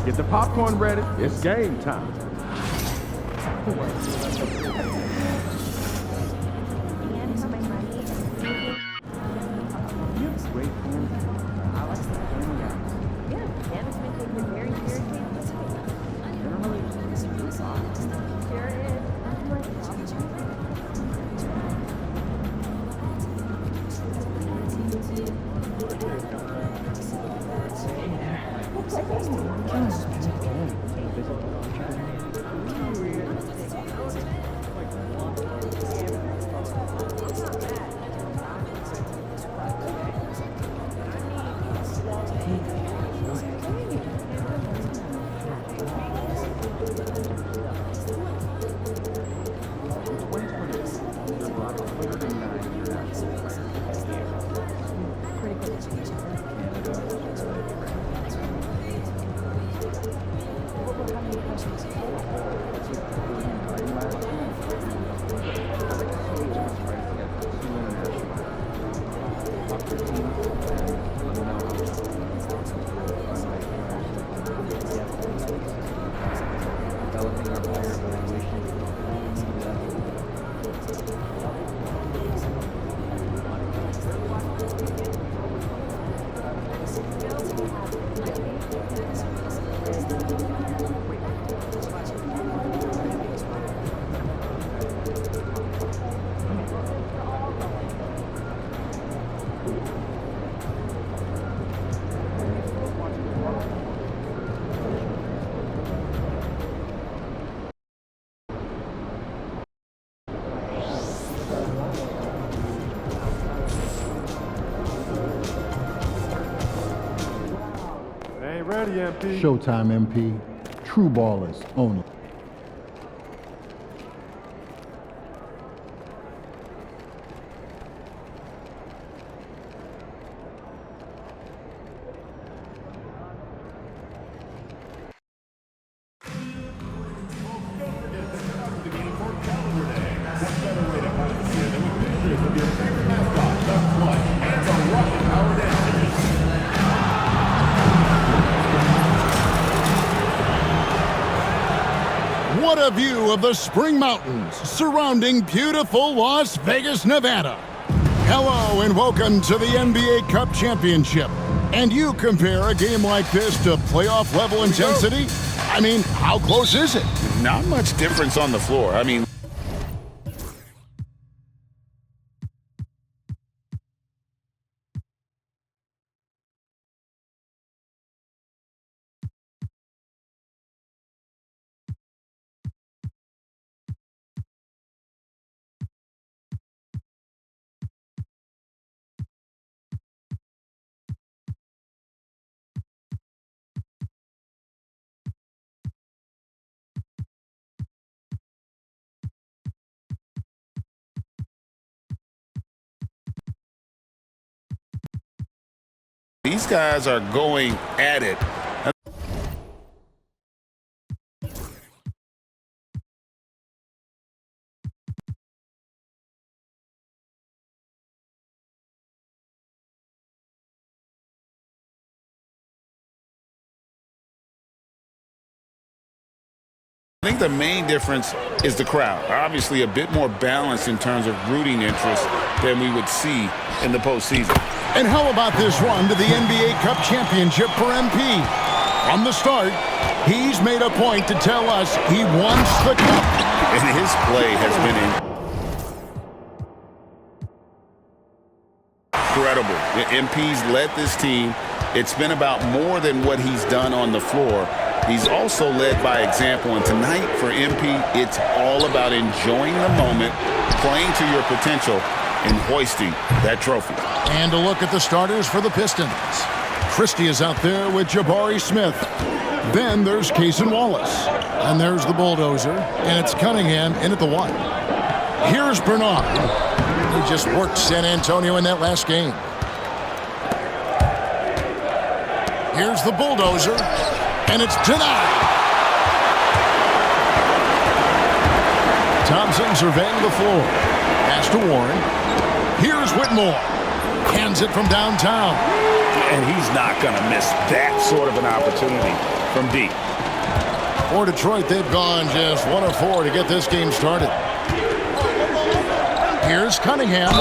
Get the popcorn ready. It's game time. Ready, MP. Showtime, MP. True ballers only. What a view of the Spring Mountains surrounding beautiful Las Vegas, Nevada. Hello and welcome to the NBA Cup Championship. And you compare a game like this to playoff level intensity? I mean, how close is it? Not much difference on the floor. I mean, these guys are going at it. I think the main difference is the crowd. Obviously a bit more balanced in terms of rooting interest than we would see in the postseason. And how about this run to the NBA Cup Championship for MP? From the start, he's made a point to tell us he wants the cup. And his play has been incredible. The MP's led this team. It's been about more than what he's done on the floor. He's also led by example, and tonight for MP, it's all about enjoying the moment, playing to your potential, and hoisting that trophy. And a look at the starters for the Pistons. Christie is out there with Jabari Smith. Then there's Cason Wallace. And there's the bulldozer, and it's Cunningham in at the 1. Here's Bernard. He just worked San Antonio in that last game. Here's the bulldozer. And it's denied. Thompson surveying the floor. Pass to Warren. Here's Whitmore. Hands it from downtown. And he's not going to miss that sort of an opportunity from deep. For Detroit, they've gone just 1 of 4 to get this game started. Here's Cunningham,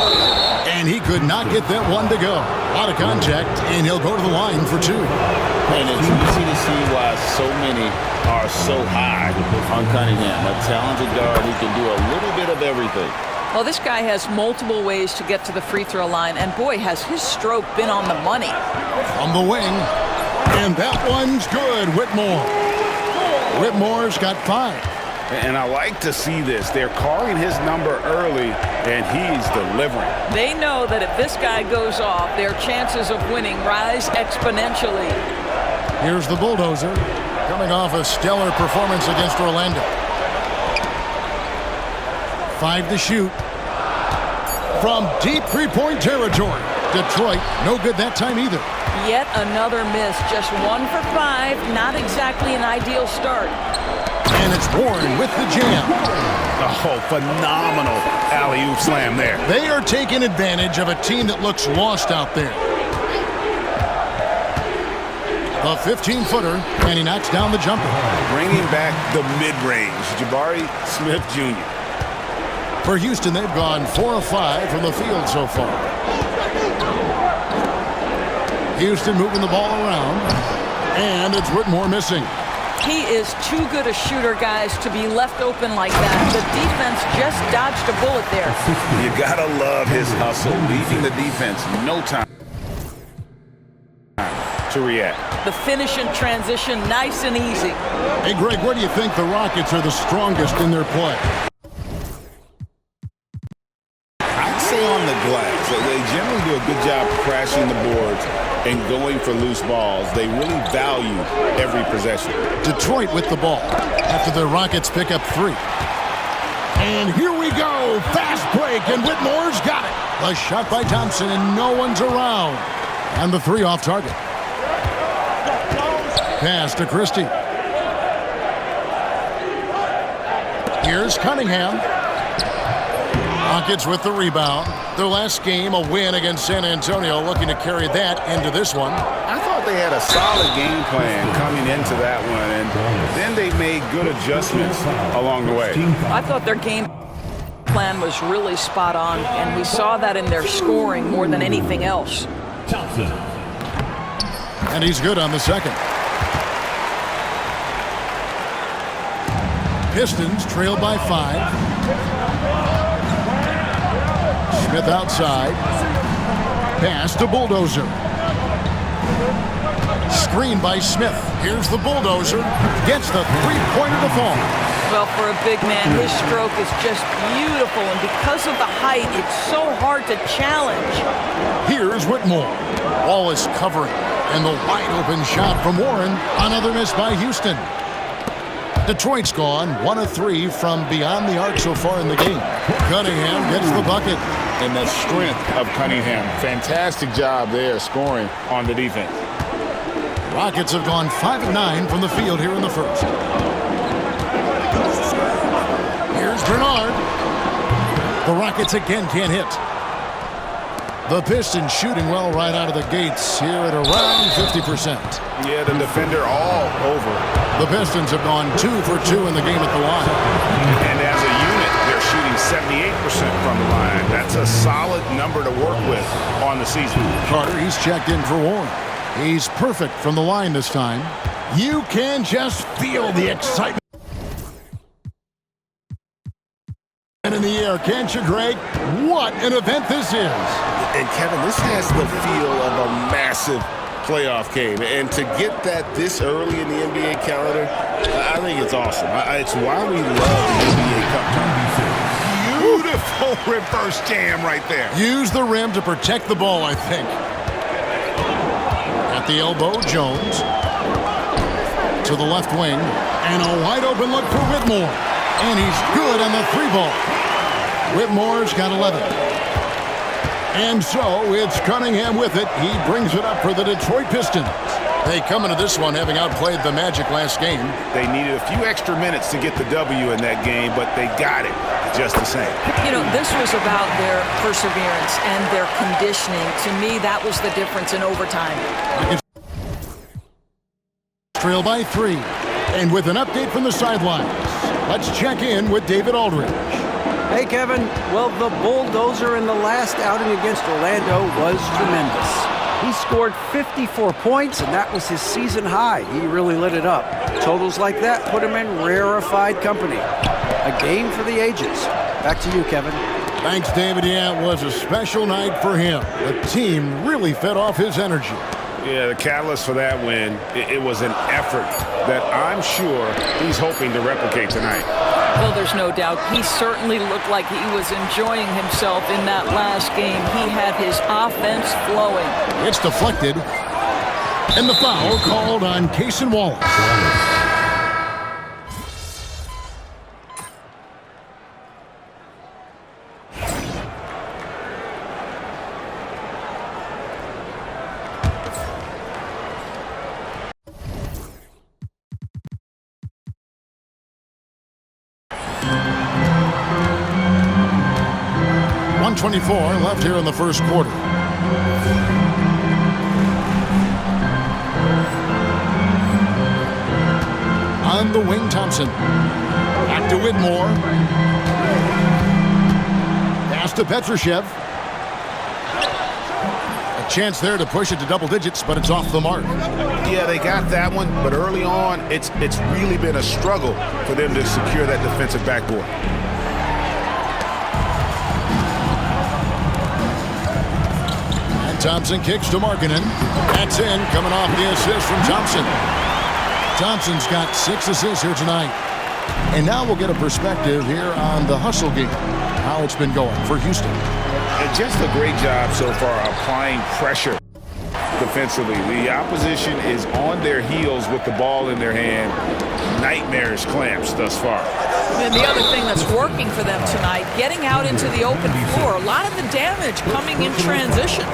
and he could not get that one to go. A lot of contact, and he'll go to the line for 2. And it's easy to see why so many are so high on Cunningham. A talented guard who can do a little bit of everything. Well, this guy has multiple ways to get to the free throw line, and boy, has his stroke been on the money. From the wing, and that one's good, Whitmore. Whitmore's got 5. And I like to see this. They're calling his number early, and he's delivering. They know that if this guy goes off, their chances of winning rise exponentially. Here's the Bulldozer, coming off a stellar performance against Orlando. 5 to shoot. From deep three-point territory. Detroit, no good that time either. Yet another miss, just 1 for 5, not exactly an ideal start. And it's Warren with the jam. Oh, phenomenal alley-oop slam there. They are taking advantage of a team that looks lost out there. A 15-footer, and he knocks down the jumper. Bringing back the mid-range, Jabari Smith Jr. For Houston, they've gone 4 of 5 from the field so far. Houston moving the ball around, and it's Whitmore missing. He is too good a shooter, guys, to be left open like that. The defense just dodged a bullet there. You gotta love his hustle, leaving the defense no time to react. The finish and transition, nice and easy. Hey, Greg, where do you think the Rockets are the strongest in their play? I'd say on the glass. They generally do a good job crashing the boards and going for loose balls. They really value every possession. Detroit with the ball after the Rockets pick up 3. And here we go. Fast break, and Whitmore's got it. A shot by Thompson, and no one's around. And the 3 off target. Pass to Christie. Here's Cunningham. Rockets with the rebound. Their last game, a win against San Antonio, looking to carry that into this one. I thought they had a solid game plan coming into that one, and then they made good adjustments along the way. I thought their game plan was really spot on, and we saw that in their scoring more than anything else. Thompson. And he's good on the second. Pistons trail by 5. Smith outside. Pass to Bulldozer. Screen by Smith. Here's the Bulldozer. Gets the three-pointer to fall. Well, for a big man, his stroke is just beautiful, and because of the height, it's so hard to challenge. Here's Whitmore. Wallace covering, and the wide-open shot from Warren. Another miss by Houston. Detroit's gone 1 of 3 from beyond the arc so far in the game. Cunningham gets the bucket. And the strength of Cunningham. Fantastic job there scoring on the defense. Rockets have gone 5 of 9 from the field here in the first. Here's Bernard. The Rockets again can't hit. The Pistons shooting well right out of the gates here at around 50%. Yeah, the defender all over. The Pistons have gone 2 for 2 in the game at the line. And as a unit, they're shooting 78% from the line. That's a solid number to work with on the season. Carter, he's checked in for Warren. He's perfect from the line this time. You can just feel the excitement in the air, can't you, Greg? What an event this is. And Kevin, this has the feel of a massive playoff game. And to get that this early in the NBA calendar, I think it's awesome. It's why we love the NBA Cup tournament. Beautiful reverse jam right there. Use the rim to protect the ball, I think. At the elbow, Jones. To the left wing. And a wide open look for Whitmore. And he's good on the 3-ball. Whitmore's got 11. And so it's Cunningham with it. He brings it up for the Detroit Pistons. They come into this one having outplayed the Magic last game. They needed a few extra minutes to get the W in that game, but they got it. just the same. You know, this was about their perseverance and their conditioning. To me, that was the difference in overtime. Trail by 3. And with an update from the sidelines, let's check in with David Aldridge. Hey, Kevin. Well, the bulldozer in the last outing against Orlando was tremendous. He scored 54 points, and that was his season high. He really lit it up. Totals like that put him in rarefied company. A game for the ages. Back to you, Kevin. Thanks, David. Yeah, it was a special night for him. The team really fed off his energy. Yeah, the catalyst for that win, it was an effort that I'm sure he's hoping to replicate tonight. Well, there's no doubt. He certainly looked like he was enjoying himself in that last game. He had his offense flowing. It's deflected. And the foul called on Cason Wallace. .24 left here in the first quarter. On the wing, Thompson. Back to Whitmore. Pass to Petrushev. A chance there to push it to double digits, but it's off the mark. Yeah, they got that one, but early on, it's really been a struggle for them to secure that defensive backboard. Thompson kicks to Markkanen. That's in, coming off the assist from Thompson. Thompson's got 6 assists here tonight. And now we'll get a perspective here on the hustle game, how it's been going for Houston. And just a great job so far applying pressure defensively. The opposition is on their heels with the ball in their hand. Nightmarish clamps thus far. And the other thing that's working for them tonight, getting out into the open floor. A lot of the damage coming in transition.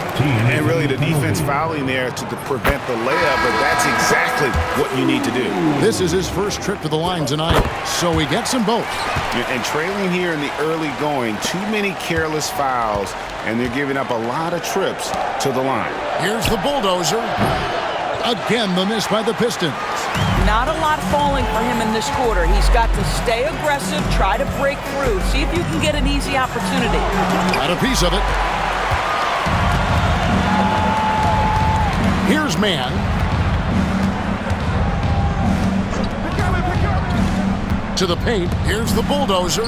And really the defense fouling there to prevent the layup, but that's exactly what you need to do. This is his first trip to the line tonight, so he gets them both. And trailing here in the early going, too many careless fouls, and they're giving up a lot of trips to the line. Here's the bulldozer. Again, the miss by the Pistons. Not a lot falling for him in this quarter. He's got to stay aggressive, try to break through, see if you can get an easy opportunity. Got a piece of it. Here's Mann. To the paint. Here's the bulldozer.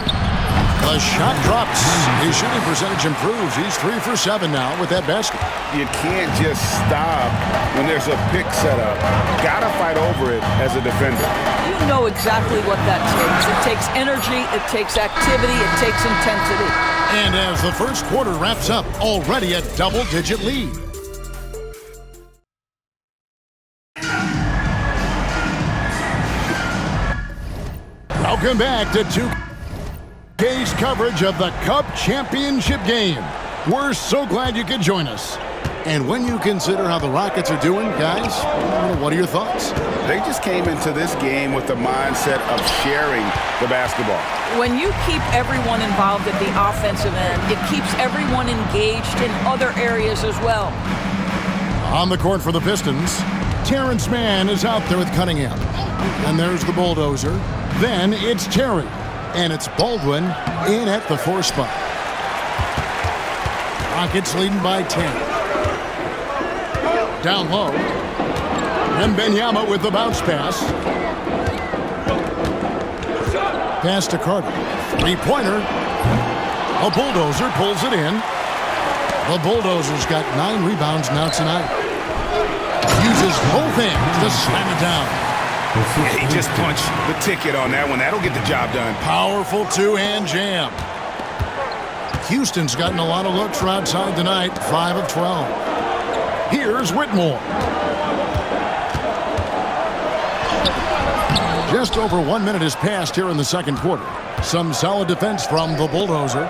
The shot drops. His shooting percentage improves. He's 3 for 7 now with that basket. You can't just stop when there's a pick set up. Gotta fight over it as a defender. You know exactly what that takes. It takes energy, it takes activity, it takes intensity. And as the first quarter wraps up, already a double-digit lead. Welcome back to 2K's coverage of the Cup Championship game. We're so glad you could join us. And when you consider how the Rockets are doing, guys, what are your thoughts? They just came into this game with the mindset of sharing the basketball. When you keep everyone involved at the offensive end, it keeps everyone engaged in other areas as well. On the court for the Pistons, Terrence Mann is out there with Cunningham. And there's the bulldozer. Then it's Terry. And it's Baldwin in at the 4 spot. Rockets leading by 10. Down low. Then Benyama with the bounce pass. Pass to Carter. 3-pointer. A bulldozer pulls it in. The bulldozer's got 9 rebounds now tonight. Uses both hands to slam it down. Yeah, he just punched the ticket on that one. That'll get the job done. Powerful 2-hand jam. Houston's gotten a lot of looks from outside tonight. 5 of 12. Here's Whitmore. Just over 1 minute has passed here in the second quarter. Some solid defense from the bulldozer.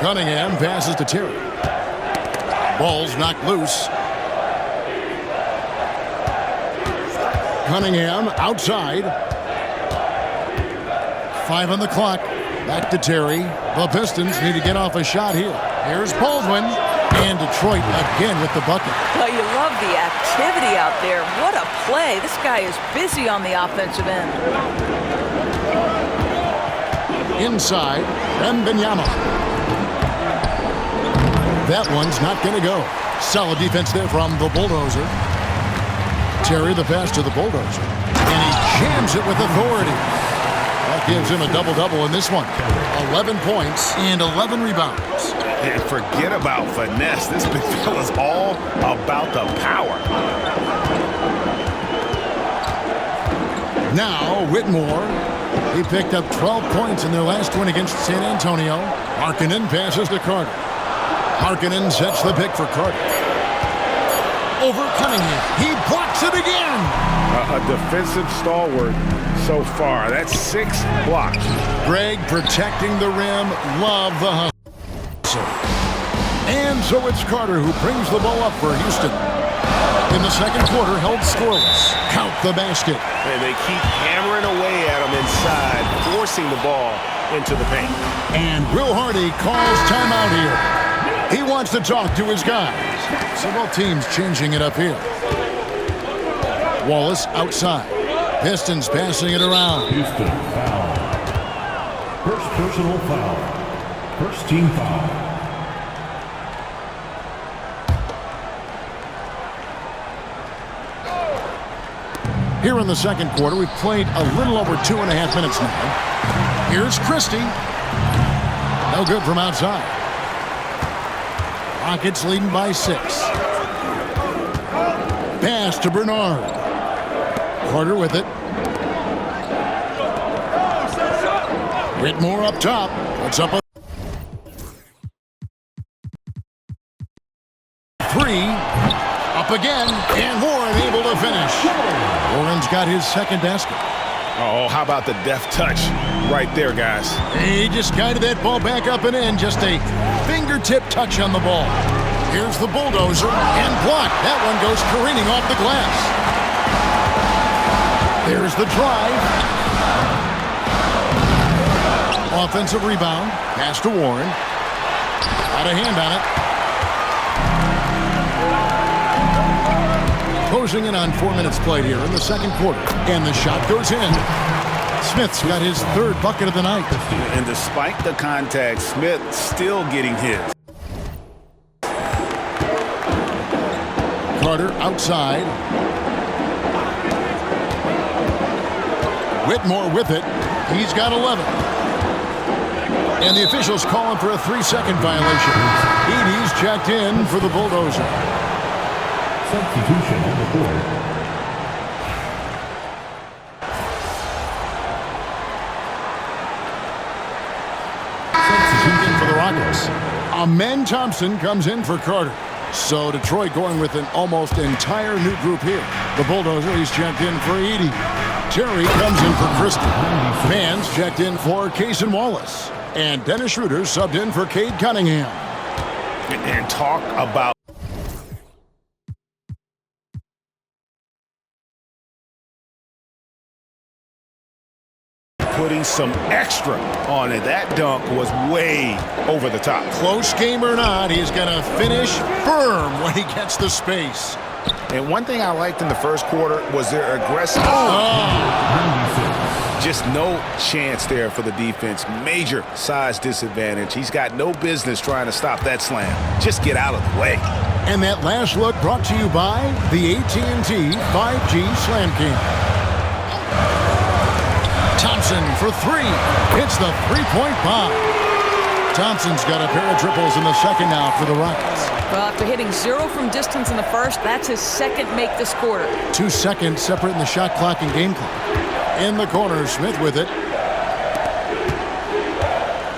Cunningham passes to Terry. Ball's knocked loose. Cunningham outside. 5 on the clock. Back to Terry. The Pistons need to get off a shot here. Here's Baldwin. And Detroit again with the bucket. Well, you love the activity out there. What a play. This guy is busy on the offensive end. Inside, Wembanyama. That one's not going to go. Solid defense there from the Bulldozer. Terry the pass to the Bulldozer. And he jams it with authority. That gives him a double-double in this one. 11 points and 11 rebounds. And forget about finesse. This big fella's all about the power. Now, Whitmore. He picked up 12 points in their last win against San Antonio. Markkanen passes to Carter. Markkanen sets the pick for Carter. Over Cunningham. He blocks it again. A defensive stalwart so far. That's 6 blocks. Greg protecting the rim. Love the hustle. And so it's Carter who brings the ball up for Houston. In the second quarter, held scoreless. Count the basket. And they keep hammering away at him inside, forcing the ball into the paint. And Will Hardy calls timeout here. He wants to talk to his guys. So both teams changing it up here. Wallace outside. Pistons passing it around. Houston foul. First personal foul. First team foul. Here in the second quarter, we've played a little over 2.5 minutes now. Here's Christie. No good from outside. Rockets leading by 6. Pass to Bernard. Carter with it. Whitmore up top. What's up? 3. Up again. And Warren able to finish. Warren's got his second basket. Oh, how about the deft touch right there, guys? He just guided that ball back up and in. Just a fingertip touch on the ball. Here's the Bulldozer and blocked. That one goes careening off the glass. There's the drive. Offensive rebound. Pass to Warren. Got a hand on it. Closing in on 4 minutes played here in the second quarter. And the shot goes in. Smith's got his third bucket of the night. And despite the contact, Smith still getting his. Carter outside. Whitmore with it. He's got 11. And the officials calling for a 3-second violation. Edey's checked in for the Bulldozer. Substitution on the board. Substitution for the Rockets. Amen Thompson comes in for Carter. So Detroit going with an almost entire new group here. The Bulldozer, he's checked in for Edey. Terry comes in for Christie. Mans checked in for Cason Wallace. And Dennis Schroeder subbed in for Cade Cunningham. And talk about putting some extra on it. That dunk was way over the top. Close game or not, he's going to finish firm when he gets the space. And one thing I liked in the first quarter was their aggressive. Just no chance there for the defense. Major size disadvantage. He's got no business trying to stop that slam. Just get out of the way. And that last look brought to you by the AT&T 5G Slam Cam. Thompson for 3. Hits the three-point bomb. Thompson's got a pair of triples in the second now for the Rockets. Well, after hitting 0 from distance in the first, that's his second make this quarter. 2 seconds separating the shot clock and game clock. In the corner, Smith with it.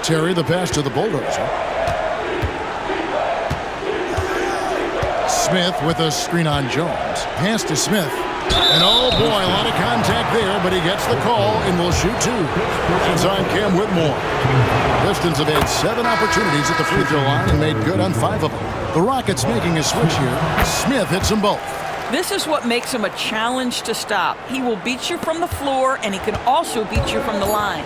Terry the pass to the Bulldozer. Smith with a screen on Jones. Pass to Smith. And oh boy, a lot of contact there, but he gets the call and will shoot 2. It's on Cam Whitmore. Pistons have had 7 opportunities at the free throw line and made good on 5 of them. The Rockets making a switch here. Smith hits them both. This is what makes him a challenge to stop. He will beat you from the floor, and he can also beat you from the line.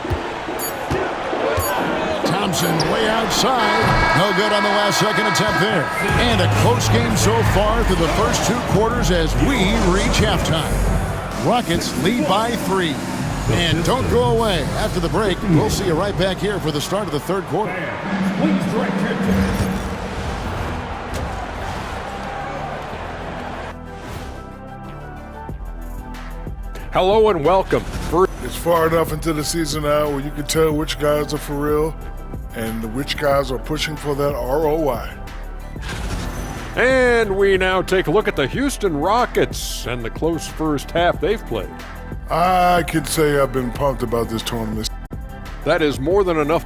Thompson way outside. No good on the last second attempt there. And a close game so far through the first 2 quarters as we reach halftime. Rockets lead by 3. And don't go away. After the break, we'll see you right back here for the start of the 3rd quarter. Please direct your attention. Hello and welcome. It's far enough into the season now where you can tell which guys are for real and which guys are pushing for that ROI. And we now take a look at the Houston Rockets and the close first half they've played. I can say I've been pumped about this tournament. That is more than enough.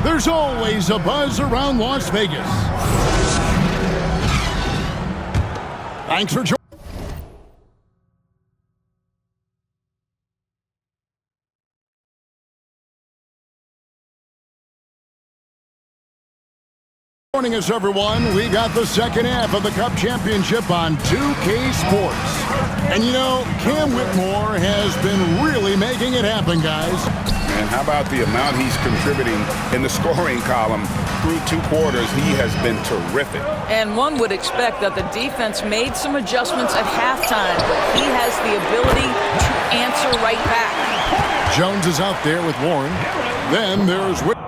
There's always a buzz around Las Vegas. Thanks for joining. Joining us, everyone. We got the second half of the Cup Championship on 2K Sports. And you know, Cam Whitmore has been really making it happen, guys. And how about the amount he's contributing in the scoring column through 2 quarters? He has been terrific. And one would expect that the defense made some adjustments at halftime, but he has the ability to answer right back. Jones is out there with Warren. Then there's Whitmore.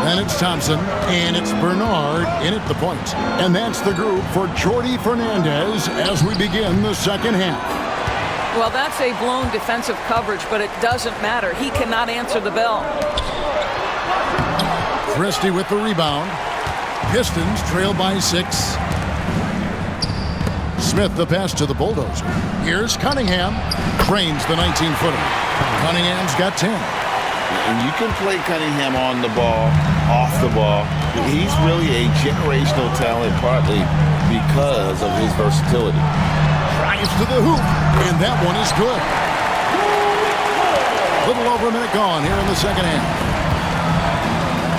And it's Thompson, and it's Bernard in at the point. And that's the group for Jordi Fernandez as we begin the second half. Well, that's a blown defensive coverage, but it doesn't matter. He cannot answer the bell. Christie with the rebound. Pistons trail by 6. Smith the pass to the Bulldozer. Here's Cunningham. Trains the 19-footer. Cunningham's got 10. And you can play Cunningham on the ball, off the ball. He's really a generational talent, partly because of his versatility. Drives to the hoop, and that one is good. Little over a minute gone here in the second half.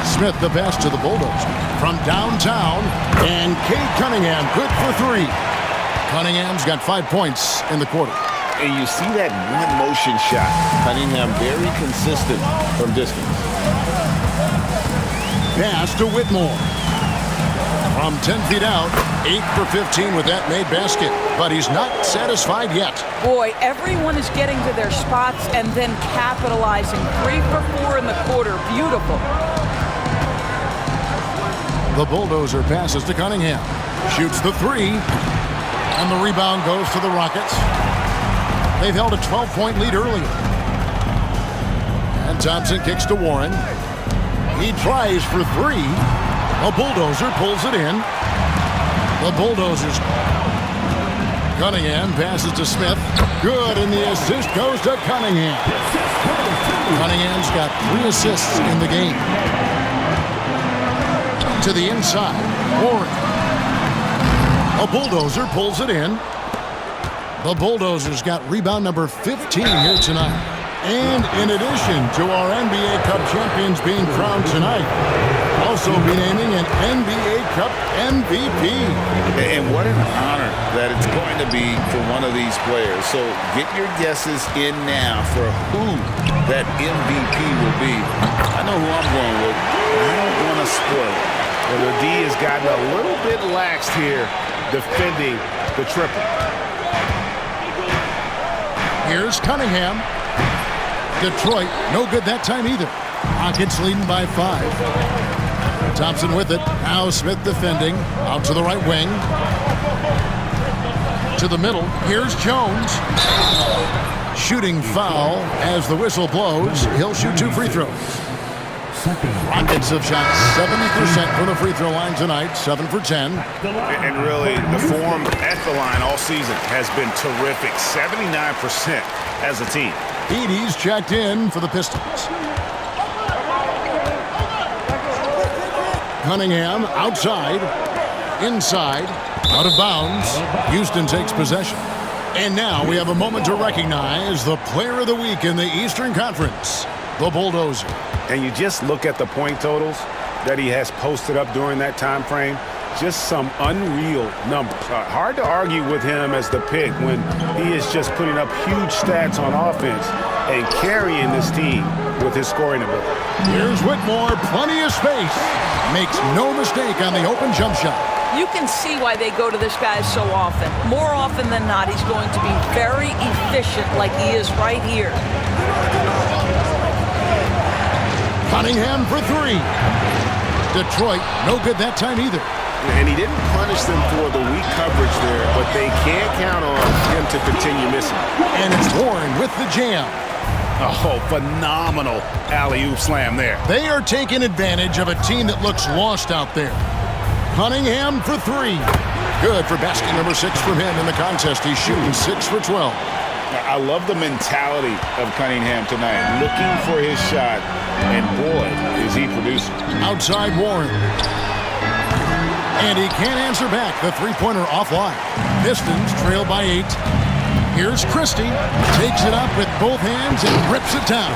Smith the pass to the Bulldozer from downtown, and Cade Cunningham good for 3. Cunningham's got 5 points in the quarter. And you see that one motion shot. Cunningham very consistent from distance. Pass to Whitmore. From 10 feet out, 8 for 15 with that made basket. But he's not satisfied yet. Boy, everyone is getting to their spots and then capitalizing. 3 for 4 in the quarter. Beautiful. The Bulldozer passes to Cunningham. Shoots the 3. And the rebound goes to the Rockets. They've held a 12-point lead earlier. And Thompson kicks to Warren. He tries for 3. A Bulldozer pulls it in. The Bulldozers. Cunningham passes to Smith. Good, and the assist goes to Cunningham. Cunningham's got 3 assists in the game. To the inside. Warren. A Bulldozer pulls it in. The Bulldozers got rebound number 15 here tonight. And in addition to our NBA Cup champions being crowned tonight, also be naming an NBA Cup MVP. And what an honor that it's going to be for one of these players. So get your guesses in now for who that MVP will be. I know who I'm going with. I don't want to spoil it. Well, the D has gotten a little bit laxed here defending the triple. Here's Cunningham. Detroit, no good that time either. Rockets leading by 5. Thompson with it. Now Smith defending. Out to the right wing. To the middle. Here's Jones. Shooting foul as the whistle blows. He'll shoot 2 free throws. Rockets have shot 70% from the free throw line tonight. 7 for 10. And really, the form at the line all season has been terrific. 79% as a team. Edey's checked in for the Pistons. Cunningham outside, inside, out of bounds. Houston takes possession. And now we have a moment to recognize the Player of the Week in the Eastern Conference, the Bulldozer. And you just look at the point totals that he has posted up during that time frame. Just some unreal numbers. Hard to argue with him as the pick when he is just putting up huge stats on offense and carrying this team with his scoring ability. Here's Whitmore, plenty of space. Makes no mistake on the open jump shot. You can see why they go to this guy so often. More often than not, he's going to be very efficient like he is right here. Cunningham for three. Detroit, no good that time either. And he didn't punish them for the weak coverage there, but they can't count on him to continue missing. And it's Warren with the jam. Oh, phenomenal alley-oop slam there. They are taking advantage of a team that looks lost out there. Cunningham for three. Good for basket number 6 from him in the contest. He's shooting 6 for 12. I love the mentality of Cunningham tonight, looking for his shot, and boy, is he producing. Outside Warren. And he can't answer back. The three-pointer offline. Pistons trail by 8. Here's Christie. Takes it up with both hands and rips it down.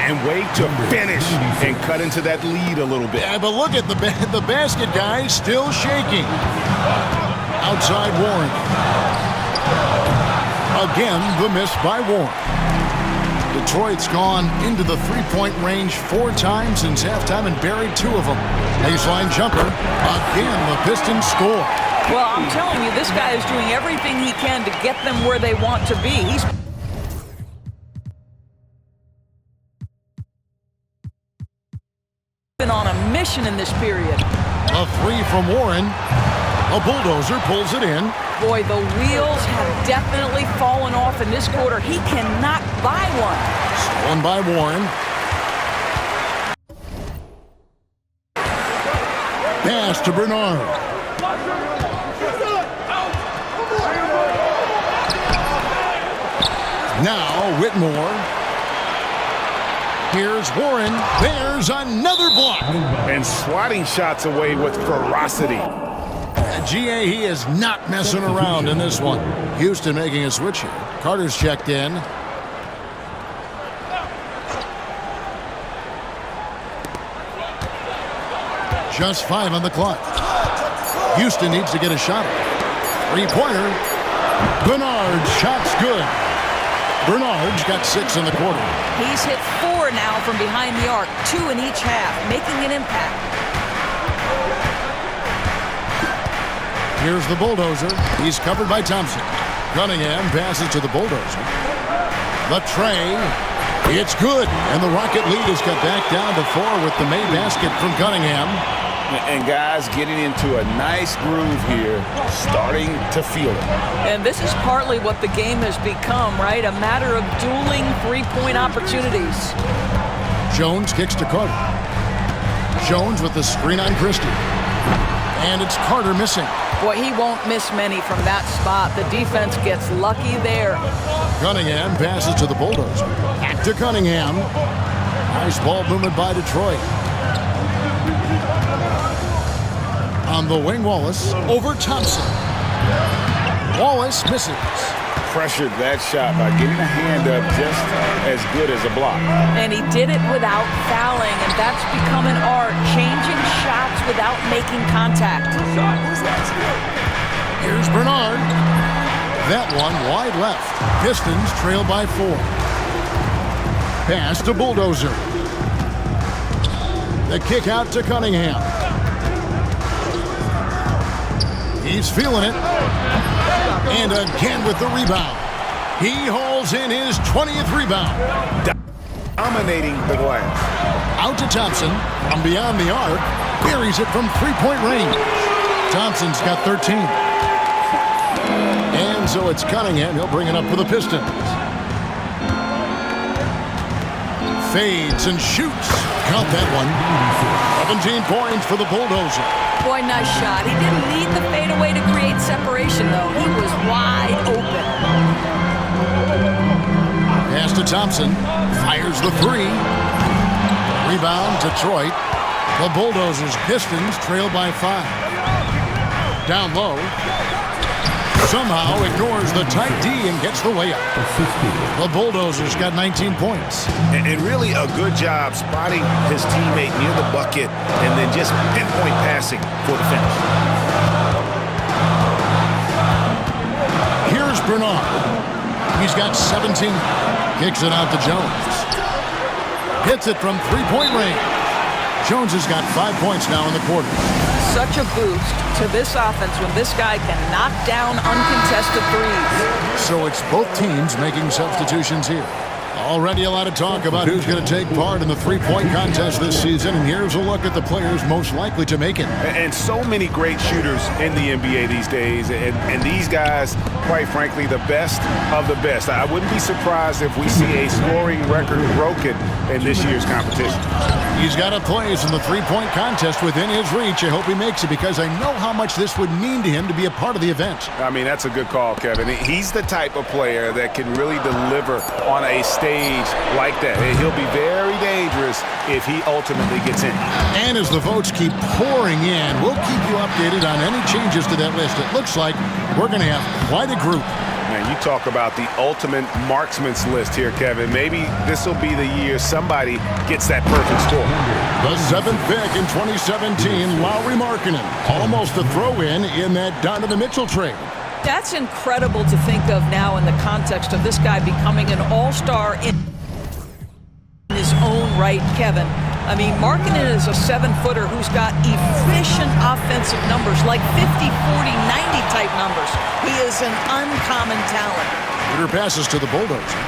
And wait to finish and cut into that lead a little bit. Yeah, but look at the basket guy still shaking. Outside Warren. Again, the miss by Warren. Detroit's gone into the three-point range 4 times since halftime and buried 2 of them. Baseline jumper. Again, the Pistons score. Well, I'm telling you, this guy is doing everything he can to get them where they want to be. He's been on a mission in this period. A 3 from Warren. A bulldozer pulls it in. Boy, the wheels have definitely fallen off in this quarter. He cannot buy one. Stolen by Warren. Pass to Bernard. Now Whitmore. Here's Warren. There's another block. And swatting shots away with ferocity. GA, he is not messing around in this one. Houston making a switch here. Carter's checked in. Just 5 on the clock. Houston needs to get a shot. Three-pointer. Bernard's shot's good. Bernard's got 6 in the quarter. He's hit 4 now from behind the arc, 2 in each half, making an impact. Here's the bulldozer. He's covered by Thompson. Cunningham passes to the bulldozer. The tray. It's good. And the Rocket lead is cut back down to 4 with the made basket from Cunningham. And guys getting into a nice groove here, starting to feel it. And this is partly what the game has become, right? A matter of dueling three-point opportunities. Jones kicks to Carter. Jones with the screen on Christie. And it's Carter missing. Boy, he won't miss many from that spot. The defense gets lucky there. Cunningham passes to the bulldozer. Back to Cunningham. Nice ball movement by Detroit. On the wing, Wallace. Over Thompson. Wallace misses. Pressured that shot by getting a hand up just as good as a block. And he did it without fouling, and that's become an art, changing shots without making contact. Here's Bernard. That one wide left. Pistons trail by 4. Pass to Bulldozer. The kick out to Cunningham. He's feeling it. And again with the rebound. He hauls in his 20th rebound. Dominating the glass. Out to Thompson. From beyond the arc. Buries it from three-point range. Thompson's got 13. And so it's Cunningham. He'll bring it up for the Pistons. Fades and shoots. Count that one. 17 points for the Bulldozer. Boy, nice shot. He didn't need the fadeaway to create separation, though. He was wide open. Pass to Thompson. Fires the 3. Rebound, Detroit. The Bulldozers Pistons trail by 5. Down low. Somehow ignores the tight D and gets the way up. The Bulldozers got 19 points. And really a good job spotting his teammate near the bucket and then just pinpoint passing for the finish. Here's Bernard. He's got 17. Kicks it out to Jones. Hits it from three-point range. Jones has got 5 points now in the quarter. Such a boost to this offense when this guy can knock down uncontested threes. So it's both teams making substitutions here. Already a lot of talk about who's going to take part in the three-point contest this season, and here's a look at the players most likely to make it. And so many great shooters in the NBA these days, and these guys, quite frankly, the best of the best. I wouldn't be surprised if we see a scoring record broken in this year's competition. He's got a place in the three-point contest within his reach. I hope he makes it because I know how much this would mean to him to be a part of the event. I mean, that's a good call, Kevin. He's the type of player that can really deliver on a stage like that. And he'll be very dangerous if he ultimately gets in. And as the votes keep pouring in, we'll keep you updated on any changes to that list. It looks like we're going to have quite a group. Man, you talk about the ultimate marksman's list here, Kevin. Maybe this will be the year somebody gets that perfect score. The 7th pick in 2017, Lauri Markkanen. Almost a throw-in that Donovan Mitchell trade. That's incredible to think of now in the context of this guy becoming an all-star in his own right, Kevin. I mean, Markkanen is a 7-footer who's got efficient offensive numbers, like 50, 40, 90 type numbers. He is an uncommon talent. Peter passes to the Bulldozer.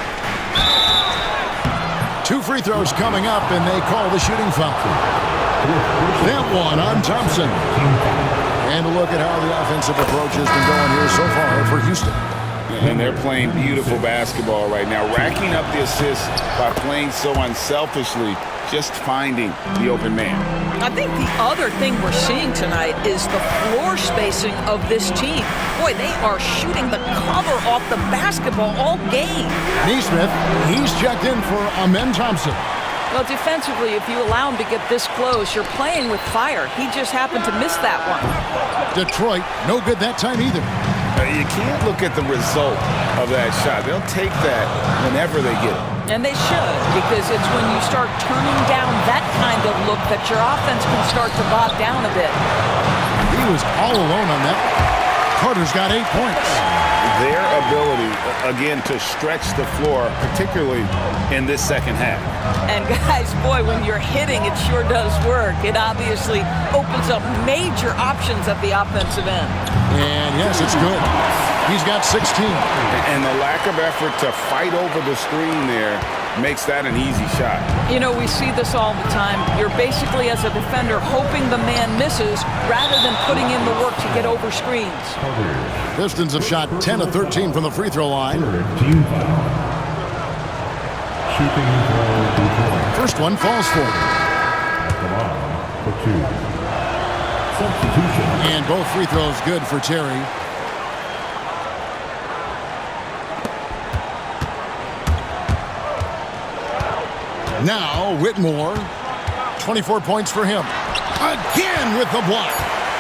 2 free throws coming up, and they call the shooting foul. That one on Thompson. And a look at how the offensive approach has been going here so far for Houston. And they're playing beautiful basketball right now, racking up the assists by playing so unselfishly, just finding the open man. I think the other thing we're seeing tonight is the floor spacing of this team. Boy, they are shooting the cover off the basketball all game. Neesmith, he's checked in for Amen Thompson. Well, defensively, if you allow him to get this close, you're playing with fire. He just happened to miss that one. Detroit, no good that time either. You can't look at the result of that shot. They'll take that whenever they get it. And they should, because it's when you start turning down that kind of look that your offense can start to bog down a bit. He was all alone on that. Carter's got 8 points. Their ability, again, to stretch the floor, particularly in this second half. And guys, boy, when you're hitting, it sure does work. It obviously opens up major options at the offensive end. And yes, it's good. He's got 16. And the lack of effort to fight over the screen there makes that an easy shot. You know, we see this all the time. You're basically, as a defender, hoping the man misses rather than putting in the work to get over screens. Pistons have shot 10 of 13 from the free throw line. Team foul. Shooting for Detroit. First one falls for him. Come on, for 2. Substitution. And both free throws good for Terry. Now, Whitmore, 24 points for him. Again with the block.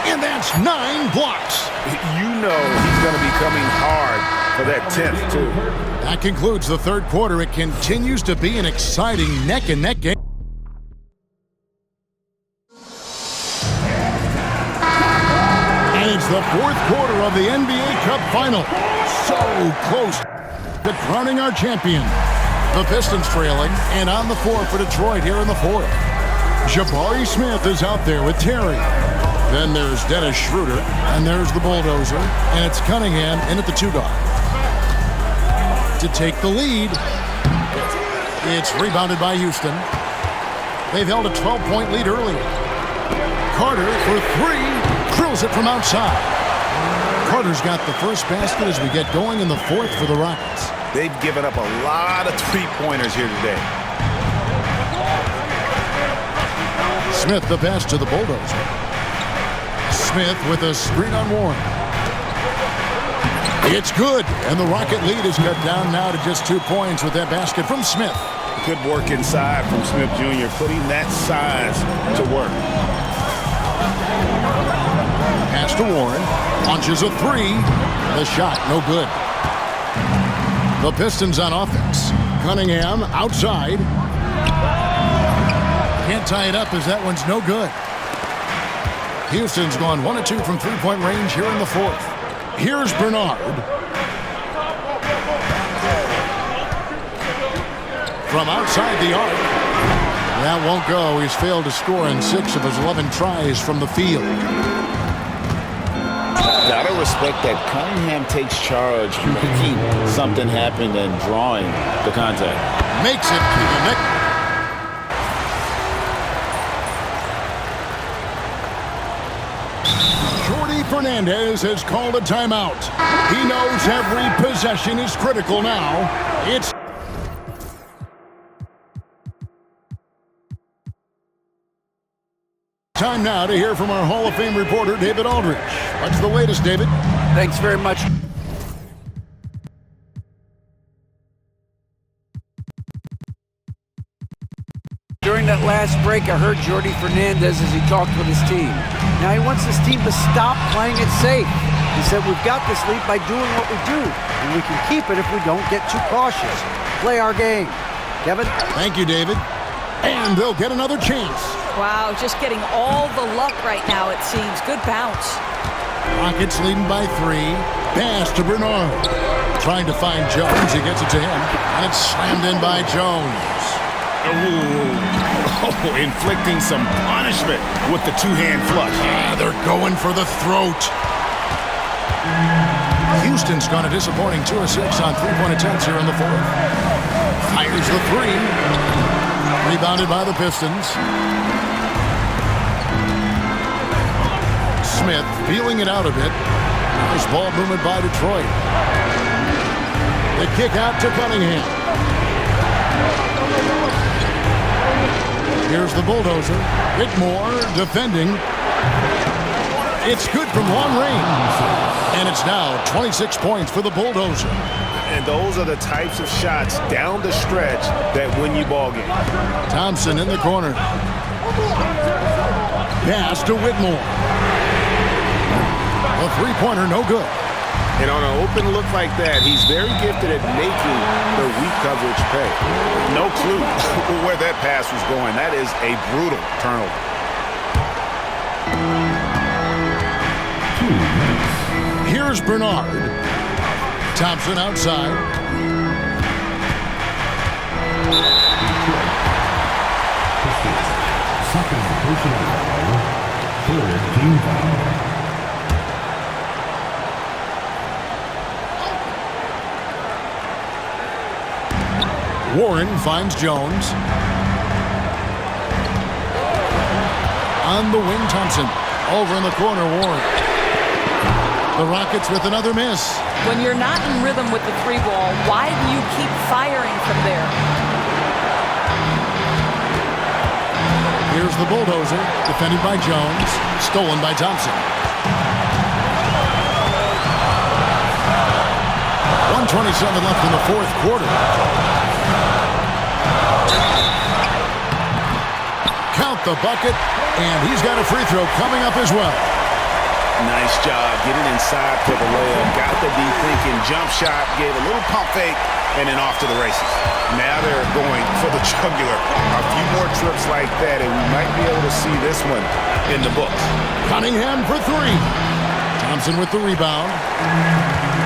And that's 9 blocks. You know he's going to be coming hard for that 10th, too. That concludes the third quarter. It continues to be an exciting neck-and-neck game. And it's the fourth quarter of the NBA Cup Final. So close to crowning our champion. The Pistons trailing, and on the floor for Detroit here in the fourth. Jabari Smith is out there with Terry. Then there's Dennis Schroeder, and there's the Bulldozer, and it's Cunningham in at the 2 guard. To take the lead, it's rebounded by Houston. They've held a 12-point lead earlier. Carter for 3, drills it from outside. Carter's got the first basket as we get going in the fourth for the Rockets. They've given up a lot of three-pointers here today. Smith the pass to the Bulldozer. Smith with a screen on Warren. It's good, and the Rocket lead is cut down now to just 2 points with that basket from Smith. Good work inside from Smith Jr., putting that size to work. Pass to Warren. On Launches a three. The shot, no good. The Pistons on offense. Cunningham outside. Can't tie it up as that one's no good. Houston's gone 1 of 2 from three-point range here in the fourth. Here's Bernard. From outside the arc. That won't go. He's failed to score in 6 of his 11 tries from the field. Gotta respect that Cunningham takes charge, making something happen and drawing the contact. Makes it to the next. Jordi Fernandez has called a timeout. He knows every possession is critical now. It's time now to hear from our Hall of Fame reporter, David Aldridge. What's the latest, David? Thanks very much. During that last break, I heard Jordi Fernandez as he talked with his team. Now he wants his team to stop playing it safe. He said, we've got this lead by doing what we do, and we can keep it if we don't get too cautious. Play our game. Kevin? Thank you, David. And they'll get another chance. Wow, just getting all the luck right now, it seems. Good bounce. Rockets leading by 3. Pass to Bernard. Trying to find Jones. He gets it to him. And it's slammed in by Jones. Oh, inflicting some punishment with the two-hand flush. Yeah, they're going for the throat. Houston's gone a disappointing 2 of 6 on three-point attempts here in the fourth. Fires the 3. Rebounded by the Pistons. Smith feeling it out a bit. Nice ball movement by Detroit. The kick out to Cunningham. Here's the bulldozer. Whitmore defending. It's good from long range. And it's now 26 points for the bulldozer. And those are the types of shots down the stretch that win you ball games. Thompson in the corner. Pass to Whitmore. A three-pointer, no good. And on an open look like that, he's very gifted at making the weak coverage pay. No clue where that pass was going. That is a brutal turnover. 2 minutes. Here's Bernard. Thompson outside. Pistons. Second personal foul. Third team foul. Warren finds Jones. On the wing, Thompson. Over in the corner, Warren. The Rockets with another miss. When you're not in rhythm with the 3 ball, why do you keep firing from there? Here's the bulldozer, defended by Jones. Stolen by Thompson. 1:27 left in the fourth quarter. Count the bucket, and he's got a free throw coming up as well. Nice job getting inside for the layup. Got the deep thinking jump shot, gave a little pump fake, and then off to the races. Now they're going for the jugular. A few more trips like that, and we might be able to see this one in the books. Cunningham for 3. Thompson with the rebound.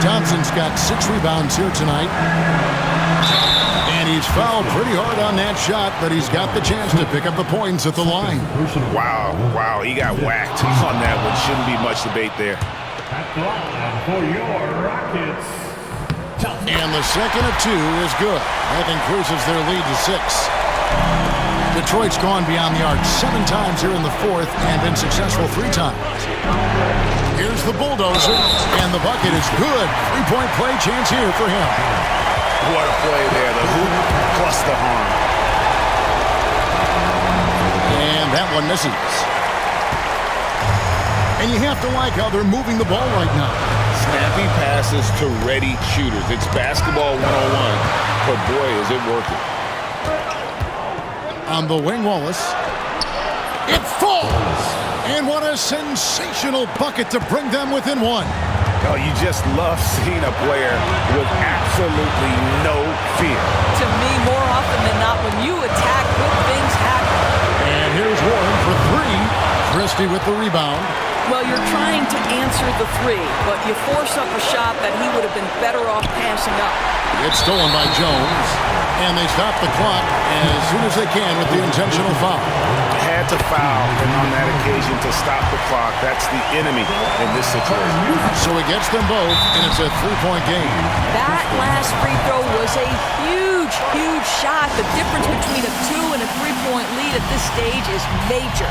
Thompson's got 6 rebounds here tonight. And he's fouled pretty hard on that shot, but he's got the chance to pick up the points at the line. Wow, he got whacked on that one. Shouldn't be much debate there. At the line for your Rockets. And the second of 2 is good. That increases their lead to 6. Detroit's gone beyond the arc 7 times here in the fourth and been successful 3 times. Here's the bulldozer, and the bucket is good. 3-point play chance here for him. What a play there, the hoop plus the harm. And that one misses. And you have to like how they're moving the ball right now. Snappy passes to ready shooters. It's basketball 101, but boy, is it working. On the wing, Wallace. It falls! And what a sensational bucket to bring them within one. Oh, you just love seeing a player with absolutely no fear. To me, more often than not, when you attack, good things happen. And here's Warren for three. Christie with the rebound. Well, you're trying to answer the three, but you force up a shot that he would have been better off passing up. It's stolen by Jones. And they stop the clock as soon as they can with the intentional foul. Had to foul on that occasion to stop the clock. That's the enemy in this situation. So he gets them both, and it's a three-point game. That last free throw was a huge, huge shot. The difference between a 2- and a 3-point lead at this stage is major.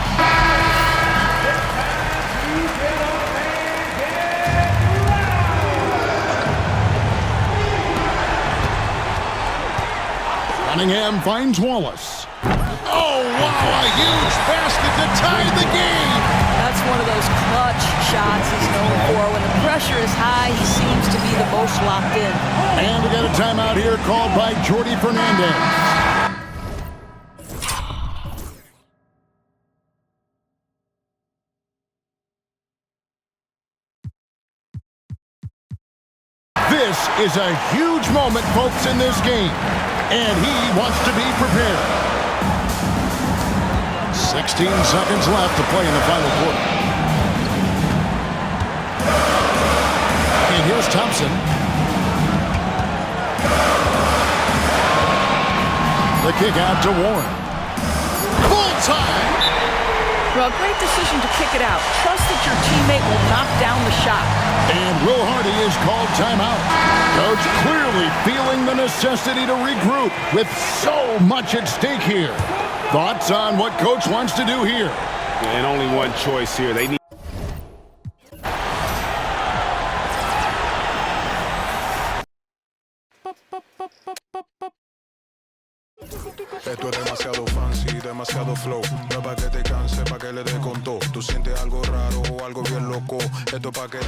Cunningham finds Wallace. Oh, wow, a huge basket to tie the game. That's one of those clutch shots he's known for. When the pressure is high, he seems to be the most locked in. And we got a timeout here called by Jordi Fernandez. This is a huge moment, folks, in this game. And he wants to be prepared. 16 seconds left to play in the final quarter. And here's Thompson. The kick out to Warren. Full time! Well, great decision to kick it out. Trust that your teammate will knock down the shot. And Will Hardy is called timeout. Coach clearly feeling the necessity to regroup with so much at stake here. Thoughts on what Coach wants to do here? And only one choice here. They need. Esto es demasiado fancy, demasiado flow. No es pa' que te canse, pa' que le dé con todo. Tú sientes algo raro o algo bien loco. Esto es pa' que...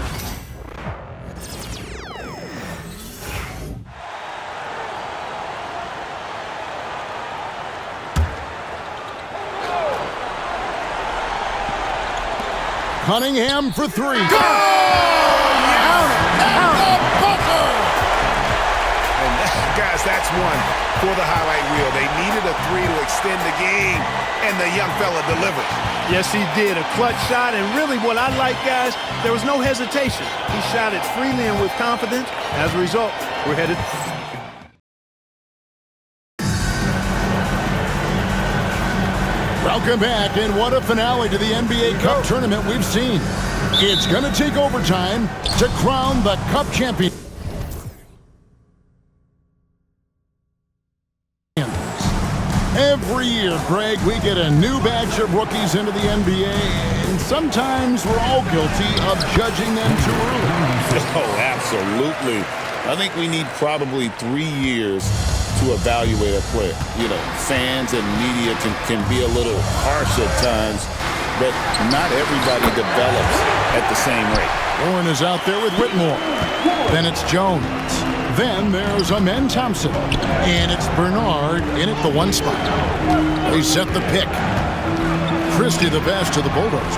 Cunningham for three. Go! Down at the buzzer! And guys, that's one for the highlight reel. They needed a three to extend the game, and the young fella delivered. Yes, he did. A clutch shot, and really what I like, guys, there was no hesitation. He shot it freely and with confidence. As a result, we're headed... Welcome back, and what a finale to the NBA Cup tournament we've seen. It's going to take overtime to crown the Cup champion. Every year, Greg, we get a new batch of rookies into the NBA, and sometimes we're all guilty of judging them too early. Oh, absolutely. I think we need probably 3 years to evaluate a player. You know, fans and media can be a little harsh at times, but not everybody develops at the same rate. Warren is out there with Whitmore. Then it's Jones. Then there's Amen Thompson. And it's Bernard in at the one spot. They set the pick. Christie the best to the Bulldogs.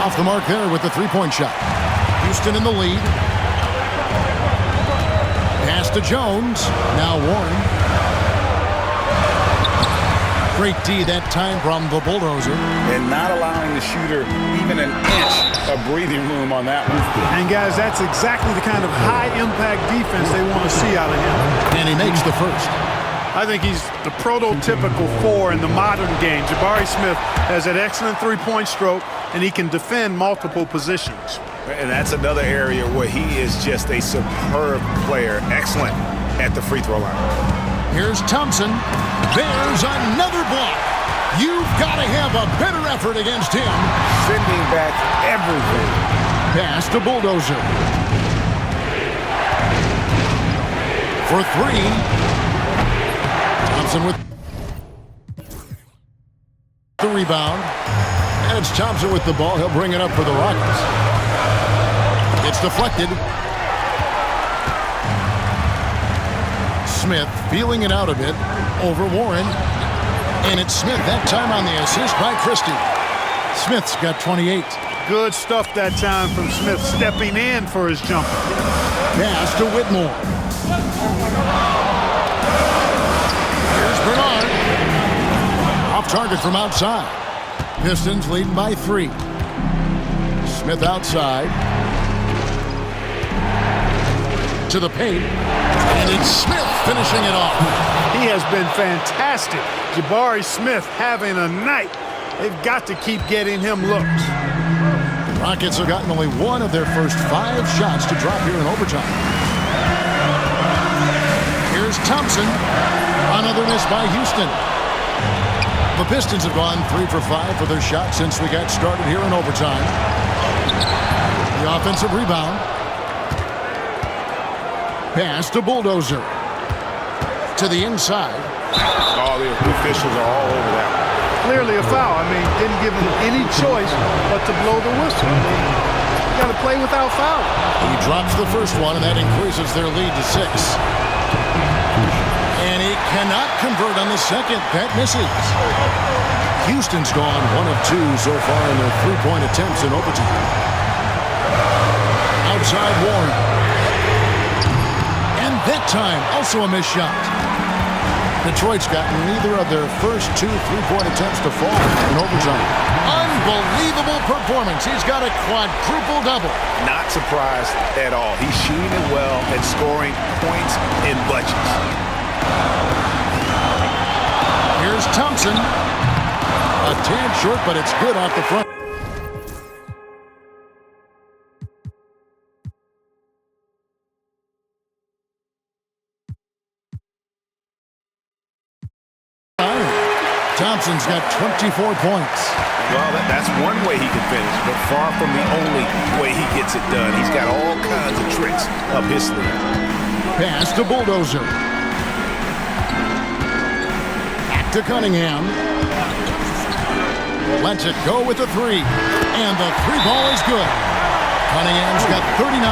Off the mark there with the three-point shot. Houston in the lead. Pass to Jones. Now Warren. Great D that time from the Bulldozer. And not allowing the shooter even an inch of breathing room on that one. And, guys, that's exactly the kind of high-impact defense they want to see out of him. And he makes the first. I think he's the prototypical four in the modern game. Jabari Smith has an excellent three-point stroke, and he can defend multiple positions. And that's another area where he is just a superb player. Excellent at the free throw line. Here's Thompson. There's another block. You've got to have a better effort against him. Sending back everything. Pass to Bulldozer. For three. Thompson with the rebound. And it's Thompson with the ball. He'll bring it up for the Rockets. It's deflected. Smith feeling it out a bit over Warren. And it's Smith that time on the assist by Christie. Smith's got 28. Good stuff that time from Smith, stepping in for his jumper. Pass to Whitmore. Here's Bernard. Off target from outside. Pistons leading by 3. Smith outside. To the paint. And it's Smith finishing it off. He has been fantastic. Jabari Smith having a night. They've got to keep getting him looks. The Rockets have gotten only one of their first 5 shots to drop here in overtime. Here's Thompson. Another miss by Houston. The Pistons have gone 3 for 5 for their shots since we got started here in overtime. The offensive rebound. Pass to Bulldozer. To the inside. Oh, the officials are all over that. Clearly a foul. I mean, didn't give him any choice but to blow the whistle. I mean, you got to play without foul. He drops the first one, and that increases their lead to 6. And he cannot convert on the second. That misses. Houston's gone 1 of 2 so far in their 3-point attempts in overtime. Outside Warren. And that time, also a missed shot. Detroit's gotten neither of their first 2 3-point attempts to fall in overtime. Unbelievable performance. He's got a quadruple double. Not surprised at all. He's shooting it well and scoring points in bunches. Here's Thompson. A tad short, but it's good off the front. Thompson's got 24 points. Well, that's one way he can finish, but far from the only way he gets it done. He's got all kinds of tricks up his sleeve. Pass to Bulldozer. Back to Cunningham. Lets it go with the 3. And the 3 ball is good. Cunningham's got 39.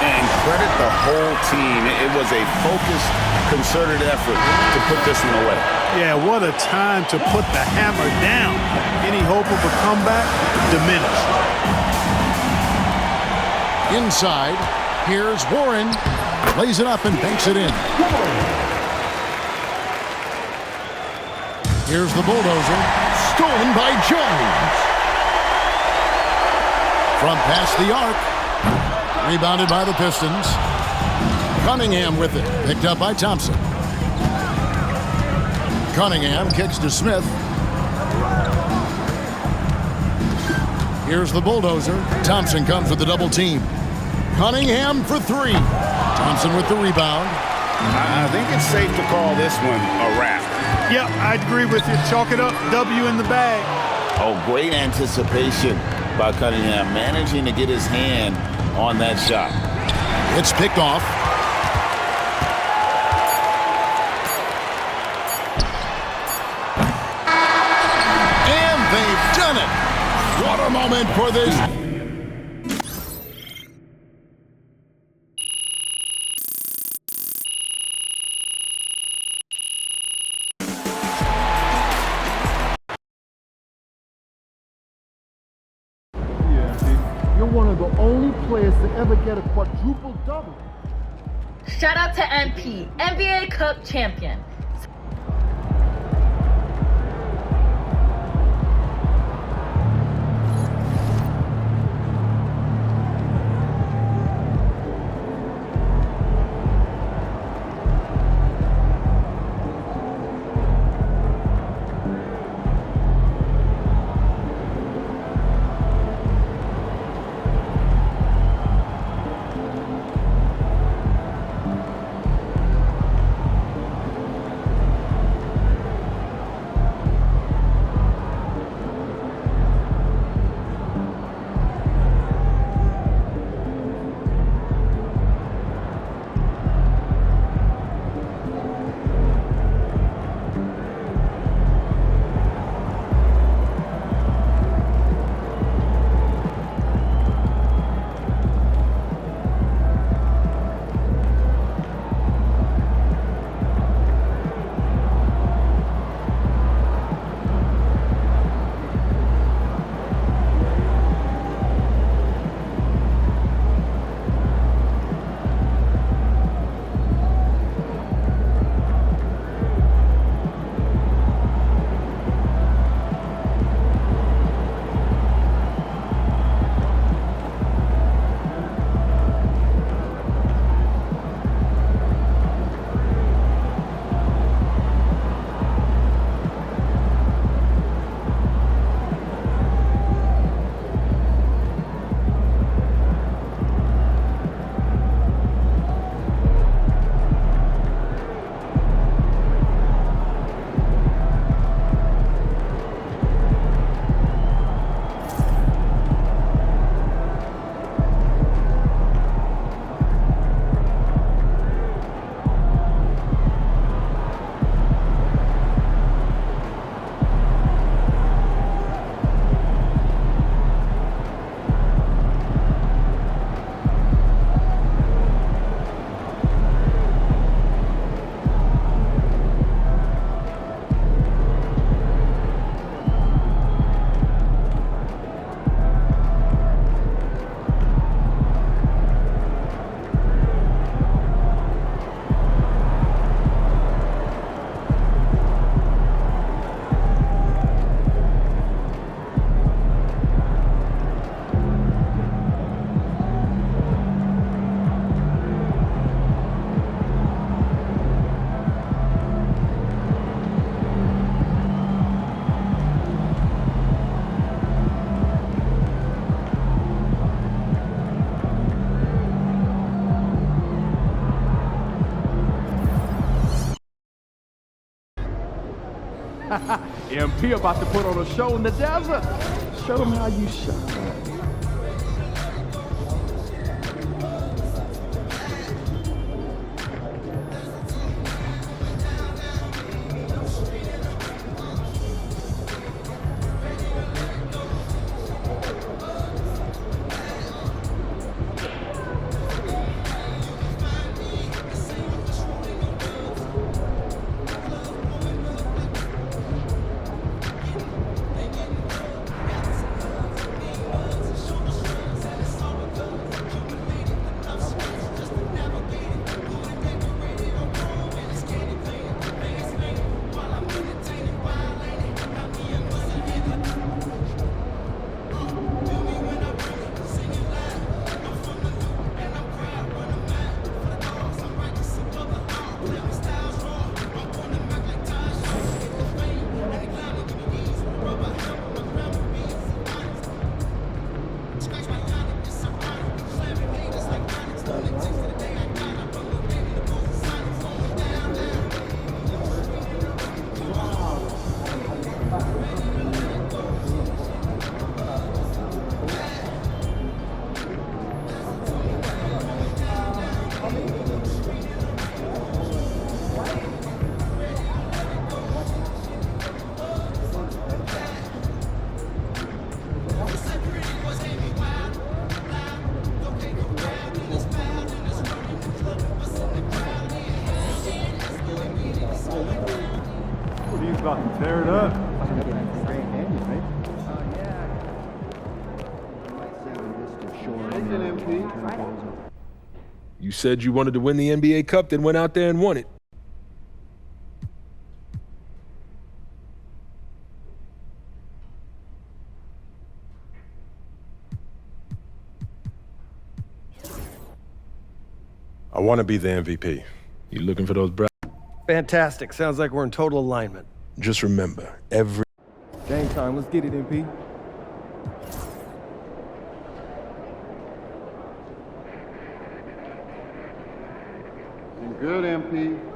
And credit the whole team. It was a focused, concerted effort to put this one away. Yeah, what a time to put the hammer down. Any hope of a comeback diminished. Inside, here's Warren. Lays it up and banks it in. Here's the Bulldozer. Stolen by Jones. From past the arc. Rebounded by the Pistons. Cunningham with it. Picked up by Thompson. Cunningham kicks to Smith. Here's the Bulldozer. Thompson comes with the double team. Cunningham for 3. Thompson with the rebound. I think it's safe to call this one a wrap. Yep, I'd agree with you. Chalk it up. W in the bag. Oh, great anticipation by Cunningham, managing to get his hand on that shot. It's picked off. And they've done it. What a moment for this. You're one of the only players to ever get a quadruple double. Shout out to MP, NBA Cup champion. He about to put on a show in the desert. Show them how you shot. He's about to tear it up. You said you wanted to win the NBA Cup, then went out there and won it. I want to be the MVP. You looking for those Fantastic. Sounds like we're in total alignment. Just remember, every Game time. Let's get it, MP. Good, MP.